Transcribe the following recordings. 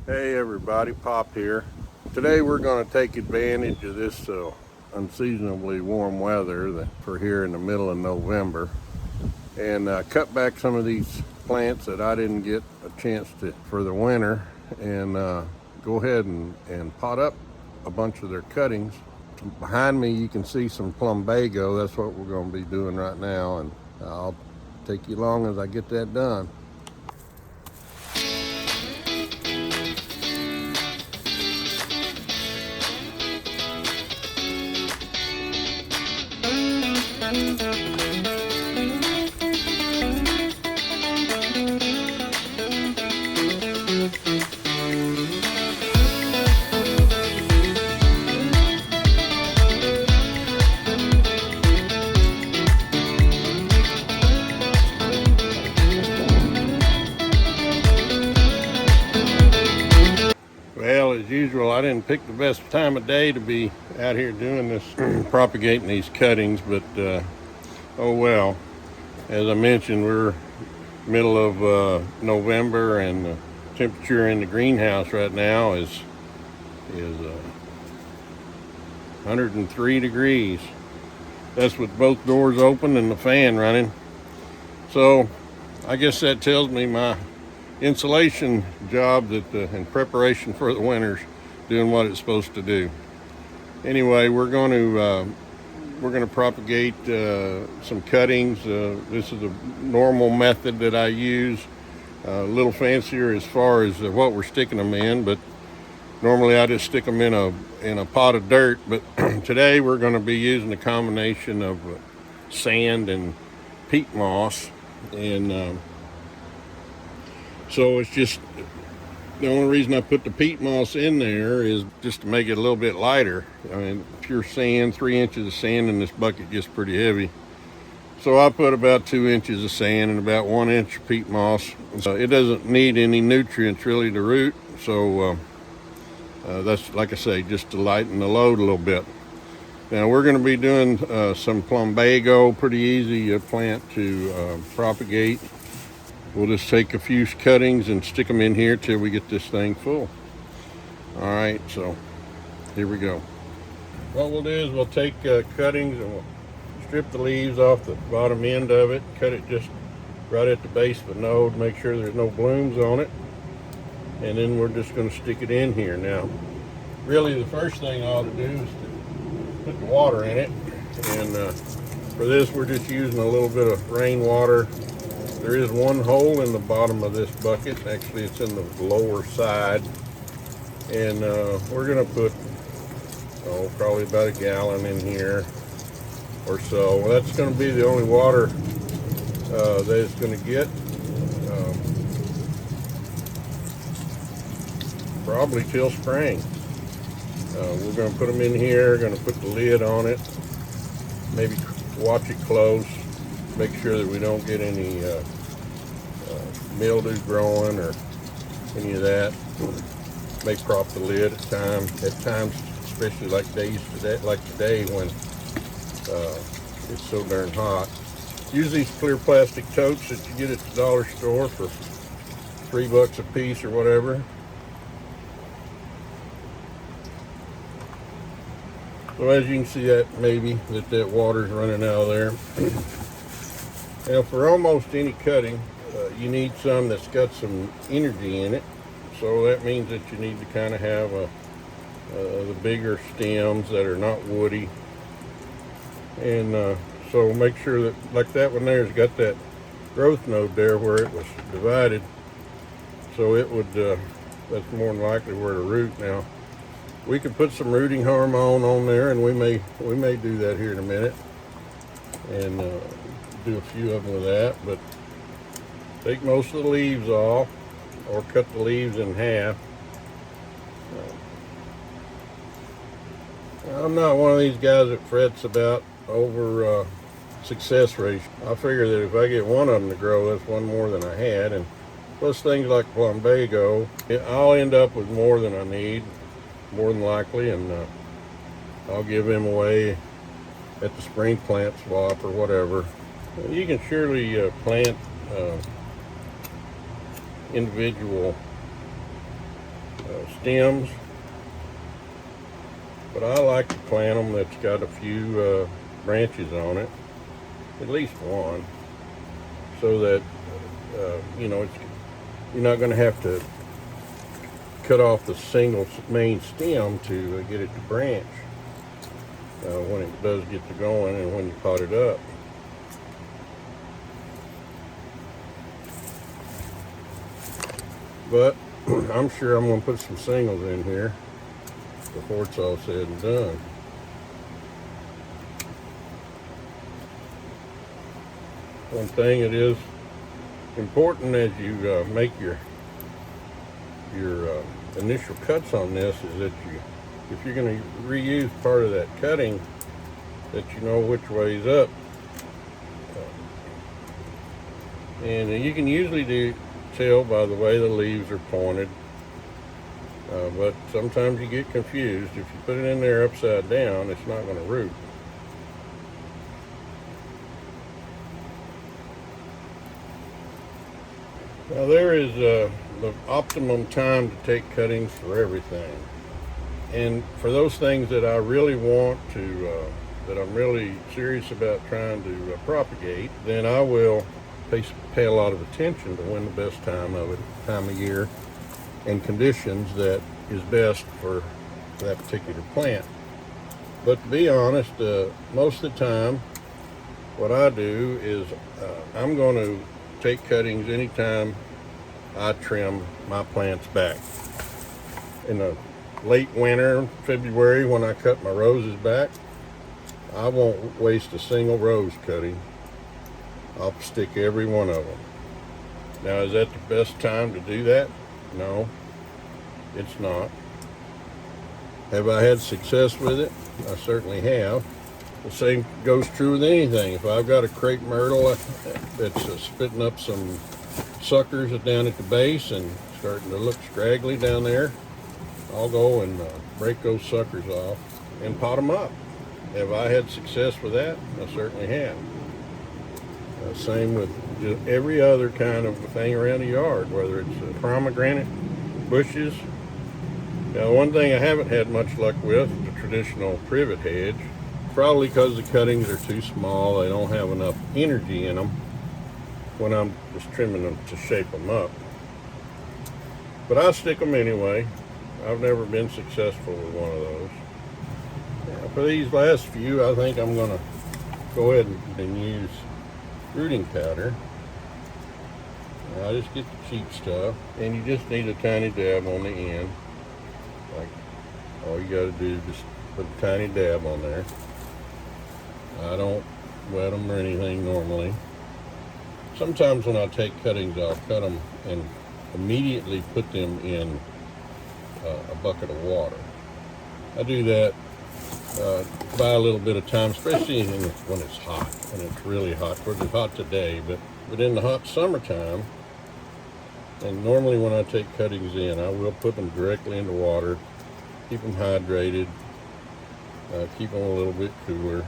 Hey everybody, Pop here. Today we're going to take advantage of this unseasonably warm weather for here in the middle of November and cut back some of these plants that I didn't get a chance to for the winter and go ahead and pot up a bunch of their cuttings. Behind me you can see some Plumbago. That's what we're going to be doing right now, and I'll take you along as I get that done. Well, as usual, I didn't pick the best time of day to be out here doing this, propagating these cuttings, but oh well. As I mentioned, we're middle of November, and the temperature in the greenhouse right now is 103 degrees. That's with both doors open and the fan running. So I guess that tells me my insulation job in preparation for the winter's doing what it's supposed to do. Anyway, we're going to propagate some cuttings. This is a normal method that I use. A little fancier as far as what we're sticking them in, but normally I just stick them in a pot of dirt. But today we're going to be using a combination of sand and peat moss, and so it's just the only reason I put the peat moss in there is just to make it a little bit lighter. I mean, pure sand, 3 inches of sand in this bucket gets pretty heavy. So I put about 2 inches of sand and about 1 inch of peat moss. It doesn't need any nutrients really to root. So that's, like I say, just to lighten the load a little bit. Now we're going to be doing some Plumbago, pretty easy plant to propagate. We'll just take a few cuttings and stick them in here till we get this thing full. All right, so here we go. What we'll do is we'll take cuttings and we'll strip the leaves off the bottom end of it, cut it just right at the base of the node, make sure there's no blooms on it, and then we're just going to stick it in here. Now, really the first thing I ought to do is to put the water in it, and for this we're just using a little bit of rainwater. There is one hole in the bottom of this bucket. Actually, it's in the lower side. And we're going to put, probably about a gallon in here or so. That's going to be the only water that it's going to get. Probably till spring. We're going to put them in here, going to put the lid on it, maybe watch it close. Make sure that we don't get any mildew growing or any of that. May prop the lid at times, especially like today when it's so darn hot. Use these clear plastic totes that you get at the dollar store for $3 a piece or whatever. So as you can see, that water's running out of there. Now, for almost any cutting, you need some that's got some energy in it. So that means that you need to kind of have the bigger stems that are not woody. And so make sure that, like that one there's got that growth node there where it was divided. So it would, that's more than likely where to root. Now, we could put some rooting hormone on there, and we may do that here in a minute. And do a few of them with that, but take most of the leaves off or cut the leaves in half. I'm not one of these guys that frets about over success rate. I figure that if I get one of them to grow, that's one more than I had, and plus things like Plumbago, I'll end up with more than I need, more than likely, and I'll give them away at the spring plant swap or whatever. You can surely plant individual stems, but I like to plant them that's got a few branches on it, at least one, so that you're not going to have to cut off the single main stem to get it to branch when it does get to going and when you pot it up. But I'm sure I'm going to put some singles in here before it's all said and done. One thing it is important as you make your initial cuts on this is that if you're going to reuse part of that cutting, that you know which way's up. And you can usually tell by the way the leaves are pointed, but sometimes you get confused. If you put it in there upside down, it's not going to root. Now there is the optimum time to take cuttings for everything. And for those things that I really want to, that I'm really serious about trying to propagate, then I will pay a lot of attention to when the best time of year and conditions that is best for that particular plant. But to be honest, most of the time, what I do is I'm going to take cuttings anytime I trim my plants back. In the late winter, February, when I cut my roses back, I won't waste a single rose cutting. I'll stick every one of them. Now, is that the best time to do that? No, it's not. Have I had success with it? I certainly have. The same goes true with anything. If I've got a crepe myrtle that's spitting up some suckers down at the base and starting to look scraggly down there, I'll go and break those suckers off and pot them up. Have I had success with that? I certainly have. Same with just every other kind of thing around the yard, whether it's pomegranate bushes. Now, one thing I haven't had much luck with, the traditional privet hedge, probably because the cuttings are too small. They don't have enough energy in them when I'm just trimming them to shape them up. But I stick them anyway. I've never been successful with one of those. Now, for these last few, I think I'm going to go ahead and use rooting powder. Now, I just get the cheap stuff, and you just need a tiny dab on the end. Like, all you got to do is just put a tiny dab on there. I don't wet them or anything normally. Sometimes when I take cuttings, I'll cut them and immediately put them in a bucket of water. I do that by a little bit of time, especially when it's hot, when it's really hot. Of course, it's hot today, but in the hot summertime, and normally when I take cuttings in, I will put them directly into water, keep them hydrated, keep them a little bit cooler,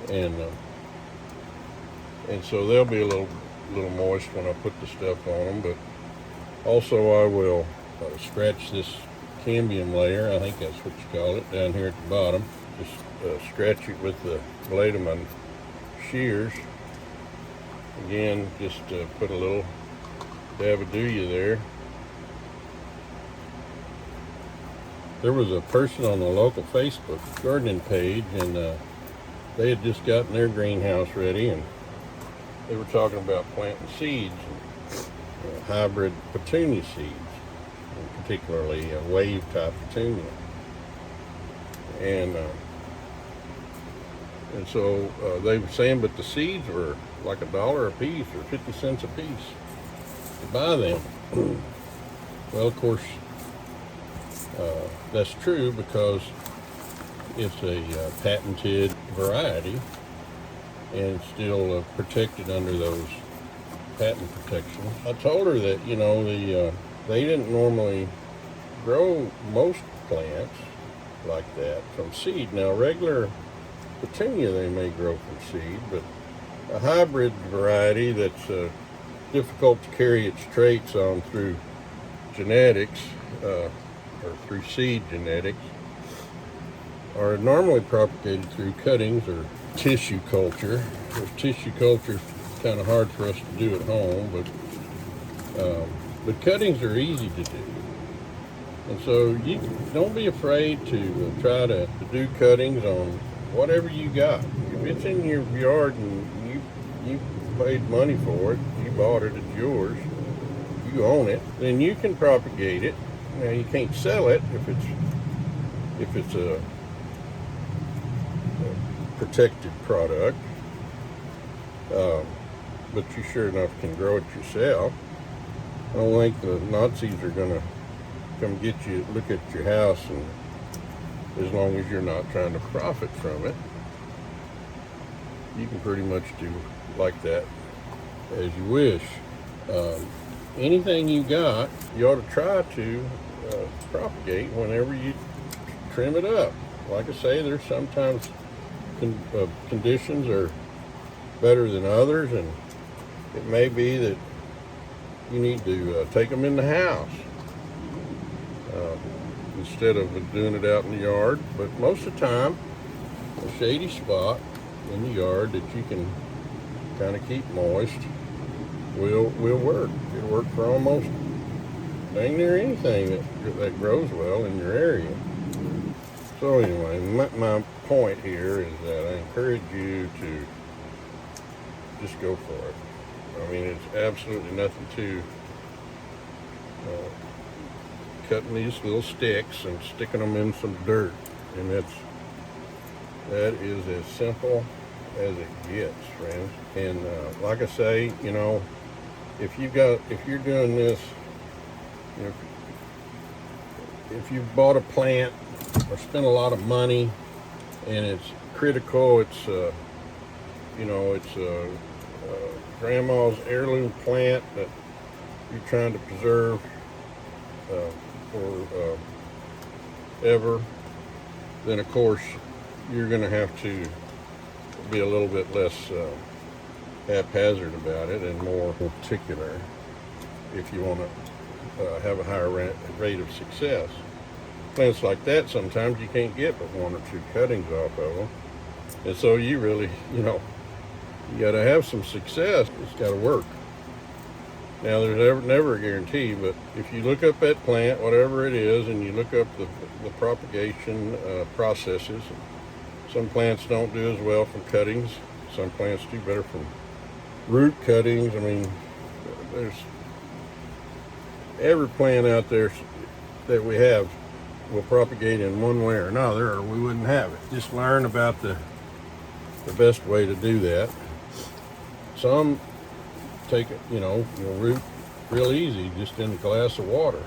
and so they'll be a little moist when I put the stuff on them. But also I will scratch this cambium layer, I think that's what you call it, down here at the bottom. Just scratch it with the blade of my shears. Again, just put a little dab of you there. There was a person on the local Facebook gardening page, and they had just gotten their greenhouse ready, and they were talking about planting seeds, hybrid petunia seeds, particularly a wave type petunia. And so they were saying, but the seeds were like $1 a piece or 50 cents a piece to buy them. Well, of course, that's true because it's a patented variety and still protected under those patent protections. I told her that, they didn't normally grow most plants like that from seed. Now, regular petunia they may grow from seed, but a hybrid variety that's difficult to carry its traits on through genetics or through seed genetics are normally propagated through cuttings or tissue culture. Tissue culture is kind of hard for us to do at home, but cuttings are easy to do. And so you don't be afraid to try to do cuttings on whatever you got. If it's in your yard and you paid money for it, you bought it, it's yours, you own it, then you can propagate it. Now you can't sell it if it's a protected product, but you sure enough can grow it yourself. I don't think the Nazis are going to come get you, look at your house, and as long as you're not trying to profit from it, you can pretty much do like that as you wish. Anything you got, you ought to try to propagate whenever you trim it up. Like I say, there's sometimes conditions are better than others, and it may be that you need to take them in the house instead of doing it out in the yard. But most of the time, a shady spot in the yard that you can kind of keep moist will work. It'll work for almost dang near anything that grows well in your area. So anyway, my point here is that I encourage you to just go for it. I mean, it's absolutely nothing to cutting these little sticks and sticking them in some dirt, and that is as simple as it gets, friends. And like I say, you know, if you're doing this, you know, if you bought a plant or spent a lot of money and it's critical, it's you know, it's grandma's heirloom plant that you're trying to preserve for ever, then of course you're going to have to be a little bit less haphazard about it and more particular if you want to have a higher rate of success. Plants like that, sometimes you can't get but one or two cuttings off of them, and so you really, you know, you got to have some success. It's got to work. Now, there's never a guarantee, but if you look up that plant, whatever it is, and you look up the propagation processes, some plants don't do as well from cuttings. Some plants do better from root cuttings. I mean, there's every plant out there that we have will propagate in one way or another, or we wouldn't have it. Just learn about the best way to do that. Some take it, you know, root real easy just in a glass of water.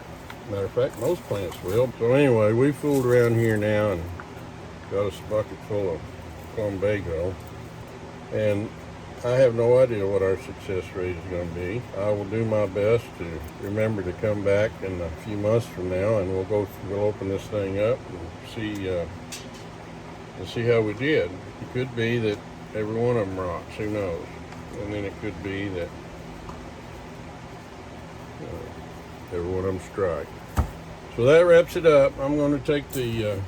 Matter of fact, most plants will. So anyway, we fooled around here now and got us a bucket full of Plumbago, and I have no idea what our success rate is going to be. I will do my best to remember to come back in a few months from now, and we'll open this thing up and see how we did. It could be that every one of them rocks. Who knows? And then it could be that every one of them strike. So that wraps it up. I'm going to take the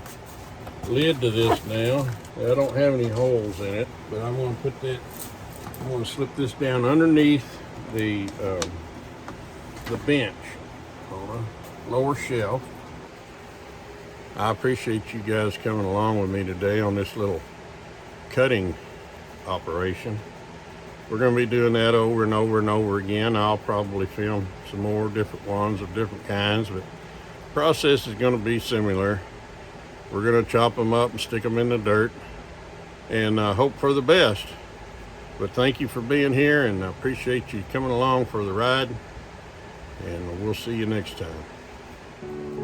lid to this now. I don't have any holes in it, but I'm going to put that. I'm going to slip this down underneath the bench on a lower shelf. I appreciate you guys coming along with me today on this little cutting operation. We're going to be doing that over and over and over again. I'll probably film some more different ones of different kinds, but the process is going to be similar. We're going to chop them up and stick them in the dirt and hope for the best. But thank you for being here, and I appreciate you coming along for the ride, and we'll see you next time.